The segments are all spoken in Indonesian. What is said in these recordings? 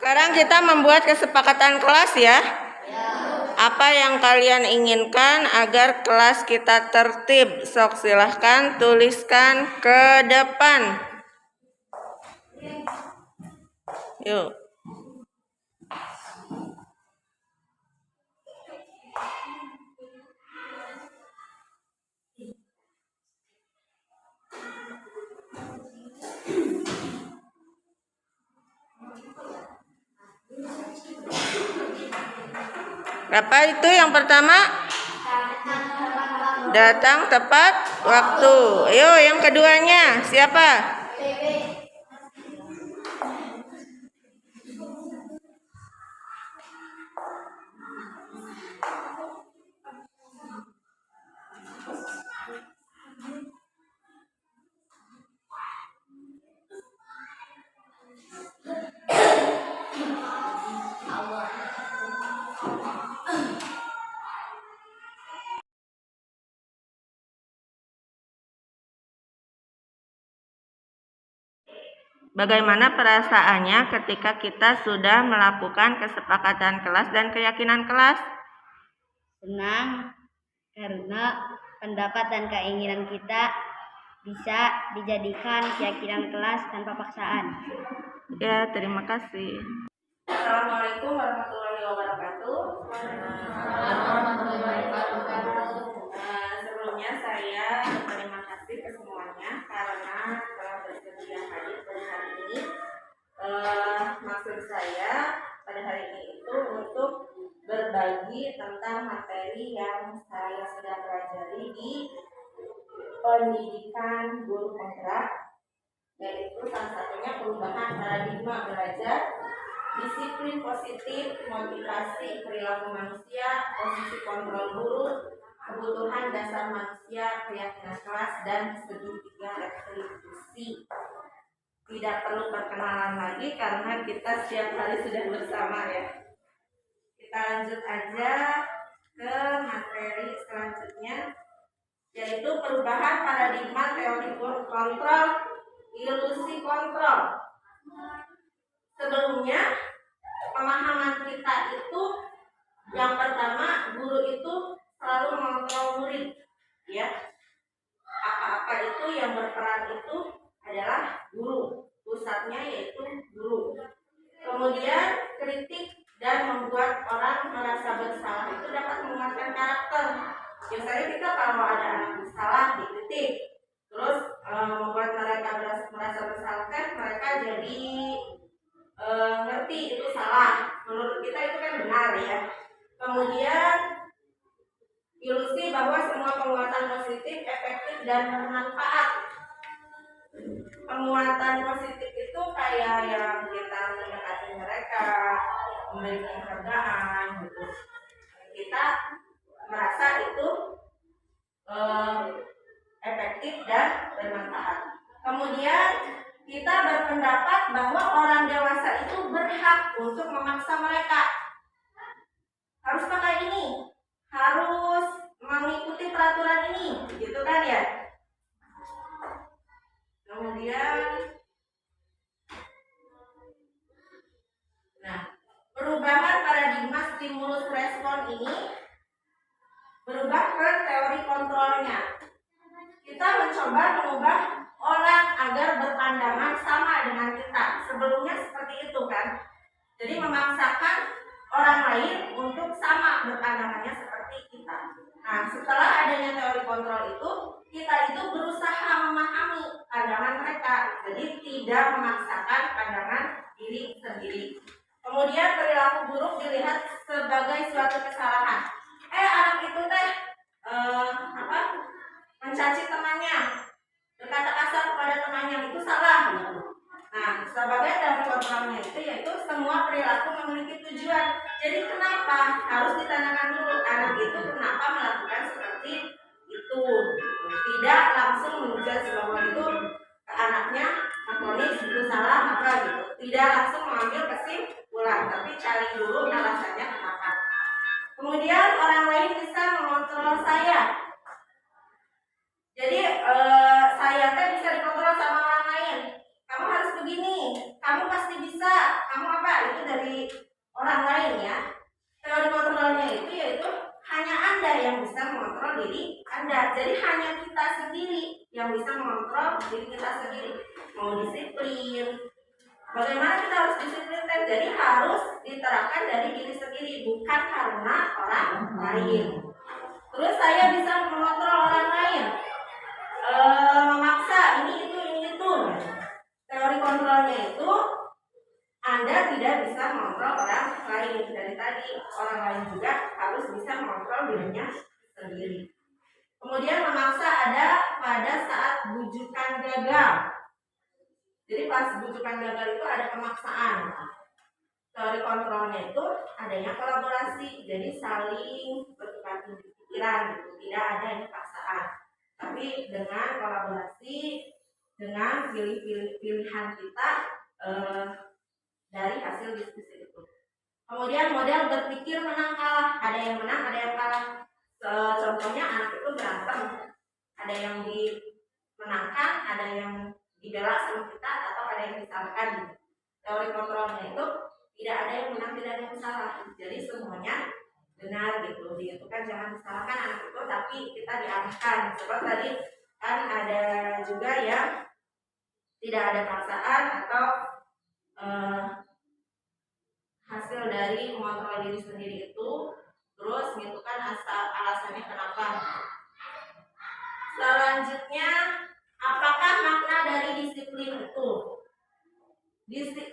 Sekarang kita membuat kesepakatan kelas ya. Apa yang kalian inginkan agar kelas kita tertib? Sok silahkan tuliskan ke depan. Yuk. Apa itu yang pertama? Datang tepat waktu. Ayo yang keduanya siapa? Bagaimana perasaannya ketika kita sudah melakukan kesepakatan kelas dan keyakinan kelas? Senang, karena pendapat dan keinginan kita bisa dijadikan keyakinan kelas tanpa paksaan. Ya, terima kasih. Assalamualaikum warahmatullahi wabarakatuh. Sebelumnya saya berterima kasih ke semuanya karena telah bersedia hadir pada hari ini. Maksud saya pada hari ini itu untuk berbagi tentang materi yang saya sudah pelajari di pendidikan guru penggerak, yaitu salah satunya perubahan paradigma belajar, disiplin positif, motivasi perilaku manusia, posisi kontrol guru, kebutuhan dasar manusia, keyakinan kelas, dan segitiga retribusi. Tidak perlu perkenalan lagi karena kita setiap hari sudah bersama ya. Kita lanjut aja ke materi selanjutnya, yaitu perubahan paradigma teori kontrol, ilusi kontrol. Sebelumnya pemahaman kita itu yang pertama, guru itu selalu mengontrol murid ya. Apa-apa itu yang berperan itu adalah guru, pusatnya yaitu guru. Kemudian kritik dan membuat orang merasa bersalah itu dapat menguatkan karakter. Biasanya kita kalau ada anak bersalah dikritik, terus membuat mereka merasa bersalah, kan mereka jadi ngerti itu salah. Menurut kita itu kan benar ya. Kemudian ilusi bahwa semua penguatan positif, efektif, dan bermanfaat. Penguatan positif itu kayak yang kita mendekati mereka, memberikan penghargaan gitu. Kita merasa itu efektif dan bermanfaat. Kemudian kita berpendapat bahwa orang dewasa itu berhak untuk memaksa mereka. Harus pakai ini, harus mengikuti peraturan ini, gitu kan ya. Kemudian, perubahan paradigma stimulus respon ini berubah ke teori kontrolnya. Kita mencoba mengubah orang agar berpandangan sama dengan kita. Sebelumnya seperti itu kan. Jadi memaksakan orang lain untuk sama berpandangannya seperti kita. Nah, setelah adanya teori kontrol itu, kita itu berusaha memahami pandangan mereka. Jadi tidak memaksakan pandangan diri sendiri. Kemudian perilaku buruk dilihat sebagai suatu kesalahan. Anak itu mencaci temannya, berkata kasar kepada temannya, itu salah. Nah, sebagai teori kontrolnya itu yaitu semua perilaku memiliki tujuan. Jadi kenapa harus ditanyakan dulu anak itu kenapa melakukan seperti itu? Tidak langsung menjudge bahwa itu anaknya memfonis itu salah apa gitu. Tidak langsung mengambil kesimpulan, tapi cari dulu alasannya kenapa. Kemudian orang lain bisa mengontrol saya. mengontrol diri Anda. Jadi hanya kita sendiri yang bisa mengontrol diri kita sendiri. Mau disiplin, bagaimana kita harus disiplin? Jadi harus diterapkan dari diri sendiri, bukan karena orang lain. Terus saya bisa mengontrol orang lain, memaksa ini itu. Teori kontrolnya itu Anda tidak bisa mengontrol orang lain. Dari tadi orang lain juga harus bisa mengontrol dirinya sendiri. Kemudian memaksa ada pada saat bujukan gagal. Jadi pas bujukan gagal itu ada pemaksaan. Teori kontrolnya itu adanya kolaborasi, jadi saling bertukar pikiran gitu. Tidak ada yang paksaan, tapi dengan kolaborasi, dengan pilihan kita dari hasil diskusi itu. Kemudian model berpikir menang kalah, ada yang menang, ada yang kalah. Contohnya anak itu berantem, ada yang dimenangkan, ada yang dibela sama kita, atau ada yang disalahkan. Teori kontrolnya itu tidak ada yang menang, tidak ada yang salah. Jadi semuanya benar gitu. Itu kan jangan disalahkan anak itu, tapi kita diarahkan. Sebab tadi kan ada juga yang tidak ada paksaan atau hasil dari mengontrol diri sendiri itu, terus menentukan alasannya kenapa. Selanjutnya, apakah makna dari disiplin itu?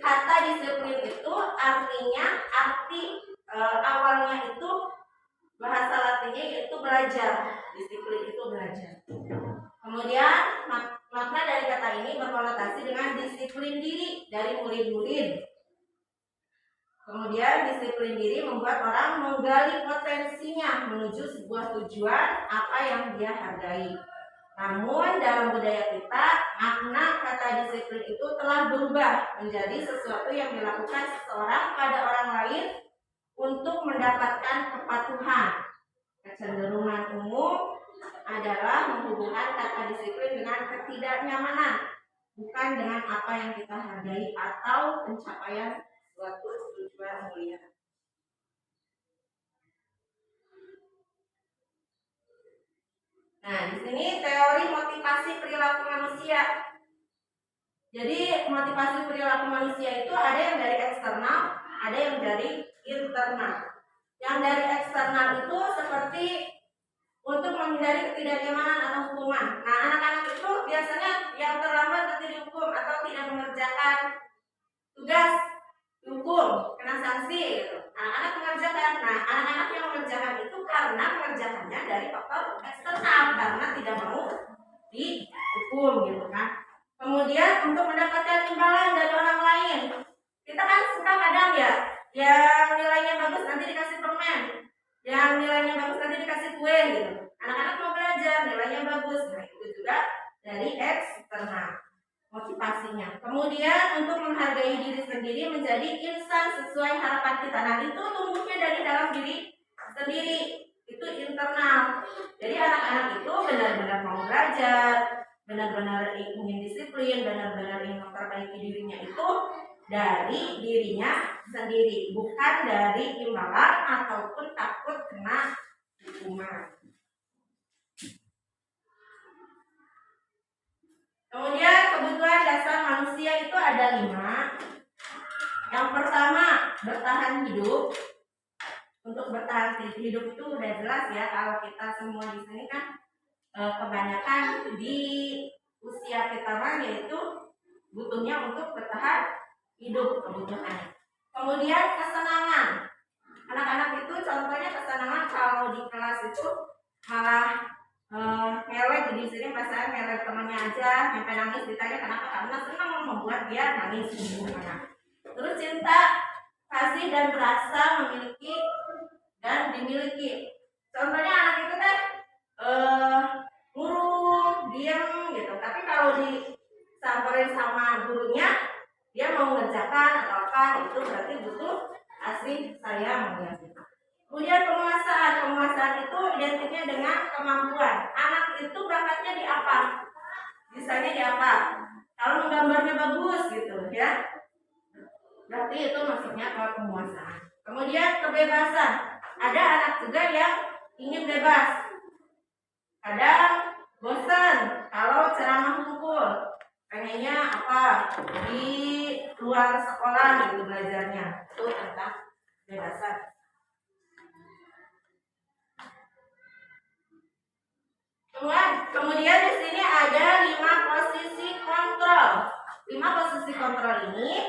Kata disiplin itu artinya awalnya itu bahasa Latinnya yaitu belajar. Disiplin itu belajar. Kemudian makna dari kata ini berkonotasi dengan disiplin diri dari murid-murid. Kemudian disiplin diri membuat orang menggali potensinya menuju sebuah tujuan apa yang dia hargai. Namun dalam budaya kita, makna kata disiplin itu telah berubah menjadi sesuatu yang dilakukan seseorang pada orang lain untuk mendapatkan kepatuhan. Kecenderungan umum adalah menghubungkan kata disiplin dengan ketidaknyamanan, bukan dengan apa yang kita hargai atau pencapaian suatu tujuan mulia. Nah, di sini teori motivasi perilaku manusia. Jadi motivasi perilaku manusia itu ada yang dari eksternal, ada yang dari internal. Yang dari eksternal itu seperti untuk menghindari ketidaknyamanan atau hukuman. Nah, anak-anak itu biasanya yang terlambat nanti dihukum atau tidak mengerjakan tugas dihukum, kena sanksi gitu. Anak-anak mengerjakan. Nah, anak-anak yang mengerjakan itu karena mengerjakannya dari faktor eksternal, karena tidak mau dihukum gitu kan. Kemudian untuk mendapatkan imbalan dari orang lain, kita kan suka kadang ya, yang nilainya bagus nanti dikasih permen, yang nilainya bagus nanti dikasih kue gitu. Anak-anak mau belajar, nilainya bagus. Nah, itu juga dari eksternal motivasinya. Kemudian untuk menghargai diri sendiri menjadi insan sesuai harapan kita. Nah, itu tumbuhnya dari dalam diri sendiri, itu internal. Jadi anak-anak itu benar-benar mau belajar, benar-benar ingin disiplin, benar-benar ingin memperbaiki dirinya itu dari dirinya sendiri, bukan dari imbalan ataupun takut kena hukuman. Kemudian kebutuhan dasar manusia itu ada 5. Yang pertama, bertahan hidup. Untuk bertahan hidup itu udah jelas ya, kalau kita semua di sini kan kebanyakan di usia kita yaitu butuhnya untuk bertahan hidup kebutuhannya. Kemudian kesenangan. Anak-anak itu contohnya kesenangan kalau di kelas itu malah melek, di sini pasangan melek temannya aja, sampai nangis, ditanya kenapa, karena senang membuat dia nangis. Terus cinta, kasih dan rasa memiliki dan dimiliki. Contohnya anak itu kan murung, diam gitu, tapi kalau disamperin sama gurunya dia mau mengerjakan atau apa, itu berarti butuh kasih sayang ya. Kemudian penguasaan itu identiknya dengan kemampuan. Anak itu bakatnya di apa? Bisanya di apa? Kalau menggambarnya bagus gitu ya, berarti itu maksudnya ke penguasaan. Kemudian kebebasan. Ada anak juga yang ingin bebas. Kadang bosan kalau ceramah kumpul, pengennya apa di luar sekolah gitu belajarnya, itu tentang kebebasan. Kemudian di sini ada 5 posisi kontrol. 5 posisi kontrol ini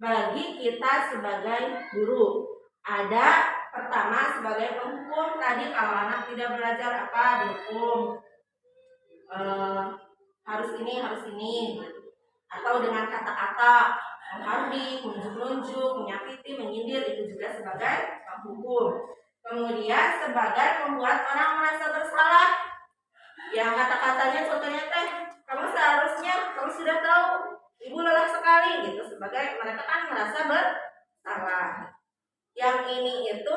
bagi kita sebagai guru. Ada pertama sebagai penghukum, tadi kalau anak tidak belajar apa dihukum, harus ini, atau dengan kata-kata menghardik, menunjuk-nunjuk, menyakiti, menyindir, itu juga sebagai penghukum. Kemudian sebagai membuat orang merasa bersalah, yang kata-katanya contohnya teh, kamu seharusnya, kamu sudah tahu ibu lelah sekali gitu, sebagai mereka kan merasa bersalah. Yang ini itu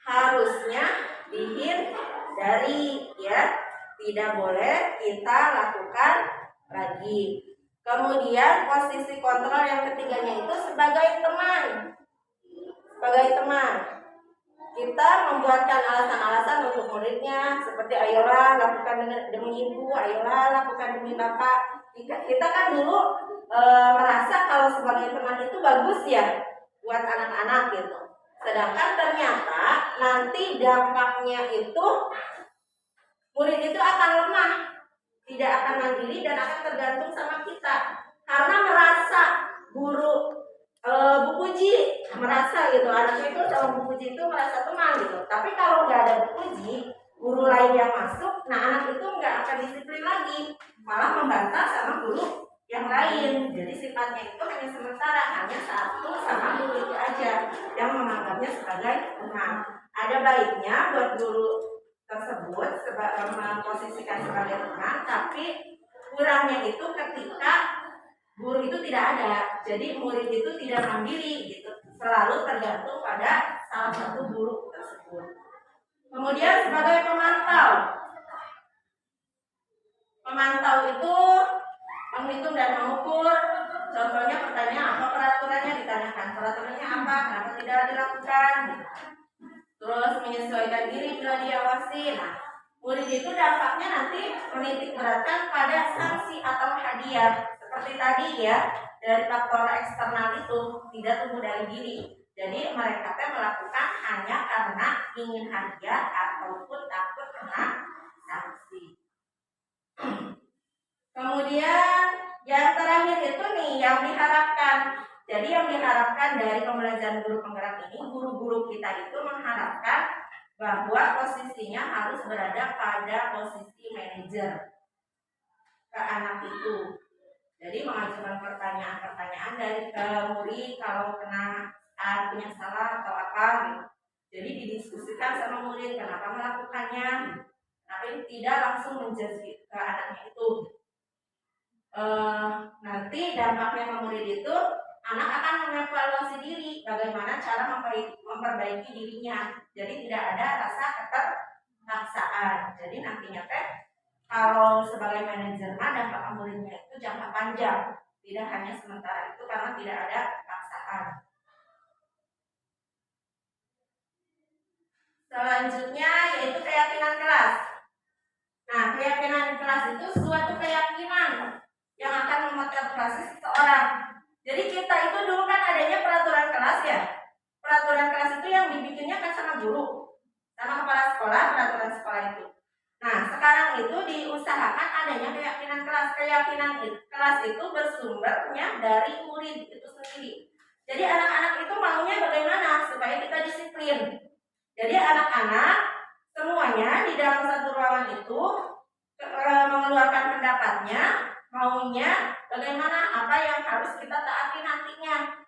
harusnya dihindari ya, tidak boleh kita lakukan lagi. Kemudian posisi kontrol yang ketiganya itu sebagai teman. Sebagai teman, kita membuatkan alasan-alasan untuk muridnya, seperti ayolah lakukan demi ibu, ayolah lakukan demi bapak. Kita kan dulu merasa kalau sebagai teman itu bagus ya buat anak-anak gitu. Sedangkan ternyata nanti dampaknya itu murid itu akan lemah, tidak akan mandiri dan akan tergantung sama kita. Karena merasa guru Bu Puji merasa gitu, anaknya itu sama Bu Puji itu merasa teman gitu. Tapi kalau nggak ada Bu Puji, guru lain yang masuk, nah anak itu nggak akan disiplin lagi, malah membantah sama guru yang lain. Jadi sifatnya itu hanya sementara, hanya satu sama guru itu aja yang menganggapnya sebagai teman. Ada baiknya buat guru tersebut memposisikan sebagai teman, tapi kurangnya itu ketika guru itu tidak ada, jadi murid itu tidak mandiri gitu, selalu tergantung pada salah satu guru tersebut. Kemudian sebagai pemantau itu menghitung dan mengukur. Contohnya pertanyaan apa peraturannya, ditanyakan peraturannya apa, kenapa tidak dilakukan. Terus menyesuaikan diri bila diawasi. Nah, murid itu dampaknya nanti menitik beratkan pada sanksi atau hadiah. Seperti tadi ya, dari faktor eksternal itu tidak tumbuh dari diri. Jadi mereka melakukan hanya karena ingin hadiah ataupun takut kena sanksi. Kemudian yang terakhir itu nih yang diharapkan. Jadi yang diharapkan dari pembelajaran guru penggerak ini, guru-guru kita itu mengharapkan bahwa posisinya harus berada pada posisi manajer ke anak itu. Jadi mengajukan pertanyaan-pertanyaan dari murid kalau punya salah atau apa gitu. Jadi didiskusikan sama murid kenapa melakukannya, tapi tidak langsung menjudge ke anaknya itu. Nanti dampaknya ke murid itu, anak akan mengevaluasi diri bagaimana cara memperbaiki dirinya. Jadi tidak ada rasa keterpaksaan. Jadi nantinya kalau sebagai manajer dampak muridnya itu jangka panjang, tidak hanya sementara itu karena tidak ada paksaan. Selanjutnya yaitu keyakinan kelas. Nah, keyakinan kelas itu suatu keyakinan yang akan memotivasi seseorang. Jadi kita itu dulu kan adanya peraturan kelas ya. Peraturan kelas itu yang dibikinnya kan sama guru, sama kepala sekolah, peraturan sekolah itu. Nah, sekarang itu diusahakan adanya keyakinan kelas. Keyakinan kelas itu bersumbernya dari murid itu sendiri. Jadi anak-anak itu maunya bagaimana supaya kita disiplin. Jadi anak-anak semuanya di dalam satu ruangan itu mengeluarkan pendapatnya, maunya bagaimana, apa yang harus kita taati nantinya.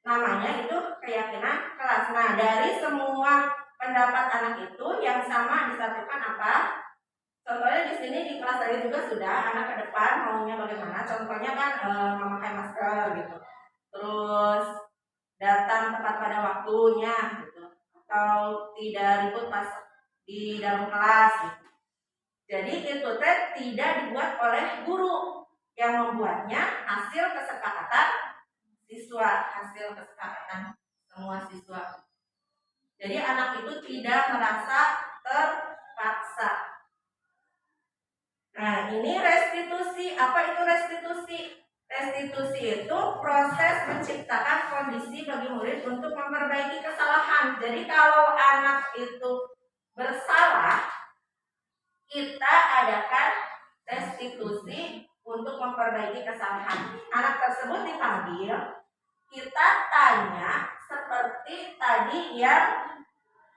Namanya itu keyakinan kelas. Nah, dari semua pendapat anak itu yang sama disatukan apa? Contohnya di sini di kelas saya juga sudah anak ke depan maunya bagaimana. Contohnya kan memakai masker gitu. Terus datang tepat pada waktunya gitu. Atau tidak ribut pas di dalam kelas gitu. Jadi itu tidak dibuat oleh guru, yang membuatnya hasil kesepakatan siswa, hasil kesepakatan semua siswa. Jadi anak itu tidak merasa terpaksa Apa itu restitusi? Restitusi itu proses menciptakan kondisi bagi murid untuk memperbaiki kesalahan. Jadi kalau anak itu bersalah, kita adakan restitusi untuk memperbaiki kesalahan. Anak tersebut dipanggil, kita tanya seperti tadi yang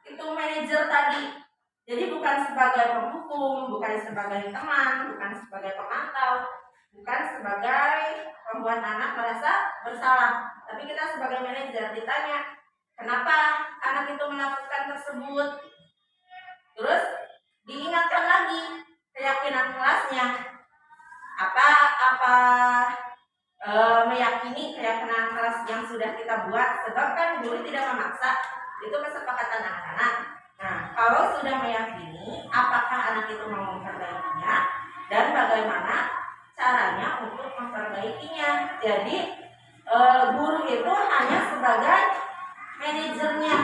itu manajer tadi. Jadi bukan sebagai penghukum, bukan sebagai teman, bukan sebagai pemantau, bukan sebagai membuat anak merasa bersalah. Tapi kita sebagai manajer ditanya, kenapa anak itu melakukan tersebut? Terus diingatkan lagi keyakinan kelasnya. Apa meyakini keyakinan kelas yang sudah kita buat, sebab kan guru tidak memaksa, itu kesepakatan anak-anak. Nah, kalau sudah meyakini, apakah anak itu mau memperbaikinya dan bagaimana caranya untuk memperbaikinya. Jadi guru itu hanya sebagai manajernya,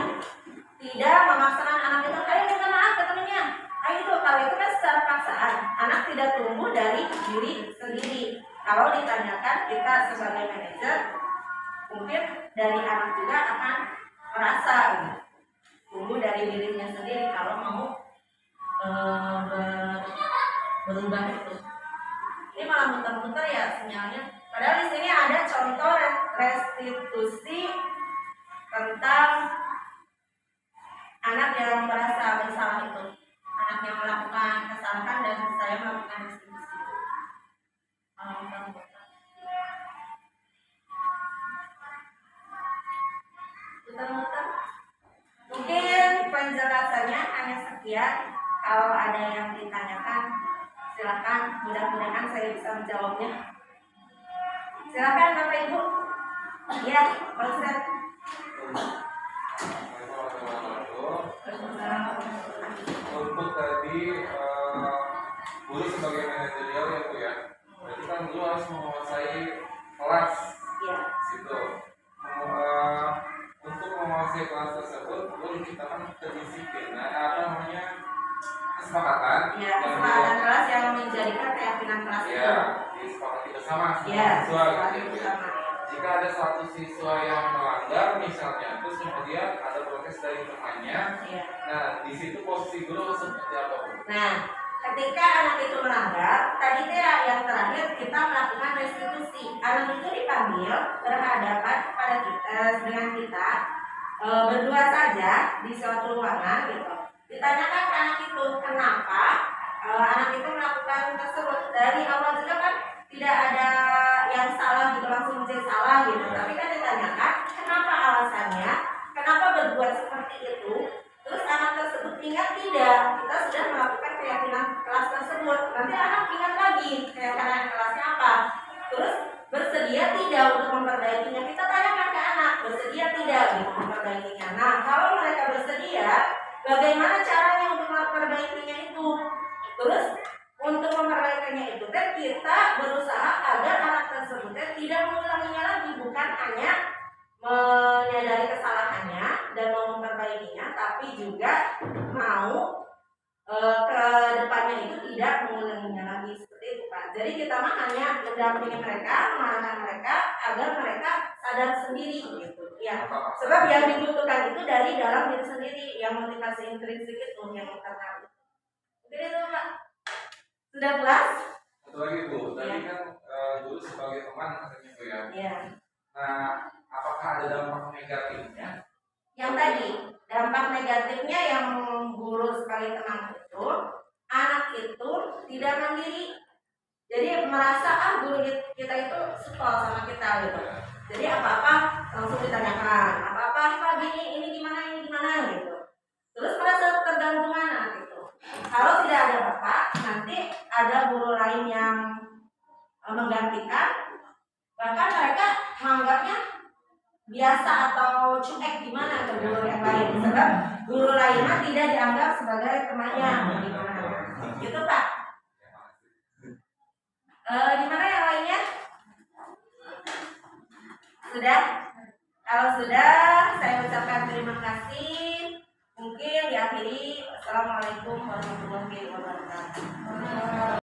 tidak memaksakan anak itu, ayo minta maaf ke temannya. Ayo itu, kalau itu kan secara paksaan, anak tidak tumbuh dari diri sendiri. Kalau ditanyakan kita sebagai manajer, mungkin dari anak juga akan merasa tumbuh dari dirinya sendiri kalau mau berubah itu. Ini malah muter-muter ya sinyalnya. Padahal di sini ada contoh restitusi tentang anak yang merasa bersalah itu, anak yang melakukan kesalahan dan saya melakukan restitusi itu. Muter-muter. Mungkin penjelasannya hanya sekian. Kalau ada yang ditanyakan, silakan. Mudah-mudahan saya bisa menjawabnya. Silakan Bapak Ibu. Ya, Ustaz. Untuk tadi guru sebagai manajerial ya Bu ya. Berarti kan guru harus menguasai kelas. Ya. Situ. Untuk menguasai kelas tersebut, guru menciptakan kedisiplinan, kesepakatan. Ya, kesepakatan kelas yang menjadikan keyakinan kelas itu. Ya, disepakati bersama Ya, siswa gitu. bersama. Jika ada satu siswa yang melanggar misalnya, terus kemudian ada protes dari temannya, Ya. nah di situ posisi guru seperti apa Bu? Nah, ketika anak itu melanggar, tadi yang terakhir kita melakukan restitusi. Anak itu dipanggil berhadapan pada kita dengan kita berdua saja di suatu ruangan gitu. Ditanyakan ke anak itu kenapa anak itu melakukan tersebut. Dari awal juga kan tidak ada yang salah gitu, langsung menjadi salah gitu. Tapi kan ditanyakan kenapa alasannya, kenapa berbuat seperti itu. Terus anak tersebut ingat tidak, kita sudah melakukan keyakinan kelas tersebut. Nanti anak ingat lagi keyakinan kelasnya apa. Terus bersedia tidak untuk memperbaikinya. Kita tanyakan ke anak, bersedia tidak untuk memperbaikinya. Nah, kalau mereka bersedia, bagaimana caranya untuk memperbaikinya itu? Terus untuk memperbaikinya itu, kita berusaha agar anak tersebut tidak mengulanginya lagi, bukan hanya menyadari kesalahannya dan mau memperbaikinya, tapi juga mau ke depannya itu tidak mengulanginya lagi, seperti itu Pak. Jadi kita mah hanya mendampingi mereka, mengarahkan mereka agar mereka sadar sendiri gitu. Ya, sebab yang dibutuhkan itu dari dalam diri sendiri, yang motivasi intrinsik itu yang internal. Mungkin itu Pak. Sudah puas? Satu lagi Bu, tadi kan guru sebagai teman katanya Bu ya. Iya. Nah, apakah ada dampak negatifnya? Yang tadi, dampak negatifnya yang guru sebagai teman itu, anak itu tidak mandiri. Jadi merasa guru kita itu support sama kita gitu. Jadi apa-apa langsung ditanyakan, apa-apa ini gimana gitu. Terus merasa tergantungan anak itu. Kalau tidak ada bapak, nanti ada guru lain yang menggantikan. Bahkan mereka menganggapnya biasa atau cuek gimana ke guru yang lain, sebab guru lainnya tidak dianggap sebagai temannya gimana. Gitu Pak. Gimana yang lainnya? Sudah? Kalau sudah, saya ucapkan terima kasih. Mungkin diakhiri. Assalamualaikum warahmatullahi wabarakatuh.